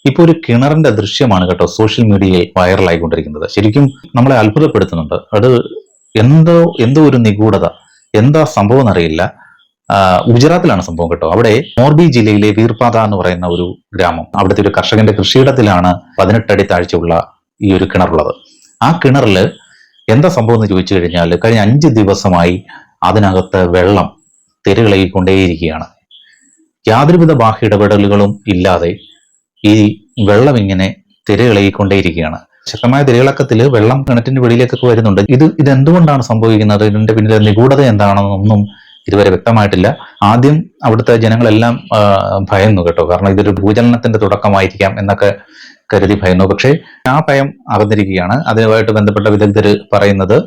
ഇപ്പോൾ ഒരു കിണറിന്റെ ദൃശ്യമാണ് കേട്ടോ സോഷ്യൽ മീഡിയയിൽ വൈറലായിക്കൊണ്ടിരിക്കുന്നത്. ശരിക്കും നമ്മളെ അത്ഭുതപ്പെടുത്തുന്നുണ്ട്. അത് എന്തോ ഒരു നിഗൂഢത, എന്താ സംഭവം എന്നറിയില്ല. ഗുജറാത്തിലാണ് സംഭവം കേട്ടോ. അവിടെ മോർബി ജില്ലയിലെ വീർപാത എന്ന് പറയുന്ന ഒരു ഗ്രാമം, അവിടുത്തെ ഒരു കർഷകന്റെ കൃഷിയിടത്തിലാണ് 18 അടി താഴ്ചയുള്ള ഈ ഒരു കിണറുള്ളത്. ആ കിണറിൽ എന്താ സംഭവം എന്ന് ചോദിച്ചു കഴിഞ്ഞാൽ, കഴിഞ്ഞ 5 ദിവസമായി അതിനകത്ത് വെള്ളം തിരകളയിക്കൊണ്ടേയിരിക്കുകയാണ്. യാതൊരുവിധ ബാഹ്യ ഇടപെടലുകളും ഇല്ലാതെ ഈ വെള്ളം ഇങ്ങനെ തിരകളയിക്കൊണ്ടേയിരിക്കുകയാണ്. ശക്തമായ തിരയിളക്കത്തിൽ വെള്ളം കിണറ്റിന്റെ വെളിയിലേക്കൊക്കെ വരുന്നുണ്ട്. ഇതെന്തുകൊണ്ടാണ് സംഭവിക്കുന്നത്, ഇതിന്റെ പിന്നിലെ നിഗൂഢത എന്താണെന്നൊന്നും ഇതുവരെ വ്യക്തമായിട്ടില്ല. ആദ്യം അവിടുത്തെ ജനങ്ങളെല്ലാം ഭയന്നു കേട്ടോ, കാരണം ഇതൊരു ഭൂചലനത്തിന്റെ തുടക്കമായിരിക്കാം എന്നൊക്കെ കരുതി ഭയന്നു. പക്ഷേ ആ ഭയം അകന്നിരിക്കുകയാണ്. അതുമായിട്ട് ബന്ധപ്പെട്ട വിദഗ്ധർ പറയുന്നത്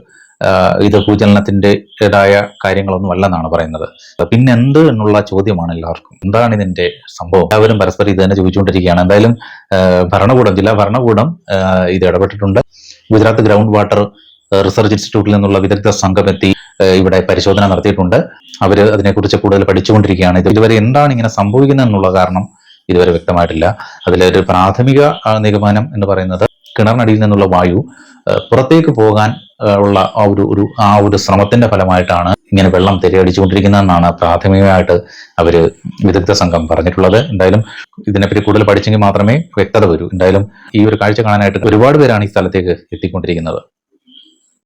ഇത് ഭൂചലനത്തിൻ്റെതായ കാര്യങ്ങളൊന്നും അല്ലെന്നാണ് പറയുന്നത്. പിന്നെ എന്ത് എന്നുള്ള ചോദ്യമാണ് എല്ലാവർക്കും. എന്താണ് ഇതിന്റെ സംഭവം? എല്ലാവരും പരസ്പരം ഇത് തന്നെ ചോദിച്ചുകൊണ്ടിരിക്കുകയാണ്. എന്തായാലും ജില്ലാ ഭരണകൂടം ഇത് ഇടപെട്ടിട്ടുണ്ട്. ഗുജറാത്ത് ഗ്രൗണ്ട് വാട്ടർ റിസർച്ച് ഇൻസ്റ്റിറ്റ്യൂട്ടിൽ നിന്നുള്ള വിദഗ്ധ സംഘം എത്തി ഇവിടെ പരിശോധന നടത്തിയിട്ടുണ്ട്. അവര് അതിനെക്കുറിച്ച് കൂടുതൽ പഠിച്ചുകൊണ്ടിരിക്കുകയാണ്. ഇതുവരെ എന്താണ് ഇങ്ങനെ സംഭവിക്കുന്നത് എന്നുള്ള കാരണം ഇതുവരെ വ്യക്തമായിട്ടില്ല. അതിലൊരു പ്രാഥമിക നിഗമനം എന്ന് പറയുന്നത് കിണറിനടിയിൽ നിന്നുള്ള വായു പുറത്തേക്ക് പോകാൻ ഉള്ള ആ ഒരു ശ്രമത്തിന്റെ ഫലമായിട്ടാണ് ഇങ്ങനെ വെള്ളം തിരയടിച്ചുകൊണ്ടിരിക്കുന്നതെന്നാണ് പ്രാഥമികമായിട്ട് അവര് വിദഗ്ധ സംഘം പറഞ്ഞിട്ടുള്ളത്. എന്തായാലും ഇതിനെപ്പറ്റി കൂടുതൽ പഠിച്ചെങ്കിൽ മാത്രമേ വ്യക്തത വരൂ. എന്തായാലും ഈ ഒരു കാഴ്ച കാണാനായിട്ട് ഒരുപാട് പേരാണ് ഈ സ്ഥലത്തേക്ക് എത്തിക്കൊണ്ടിരിക്കുന്നത്.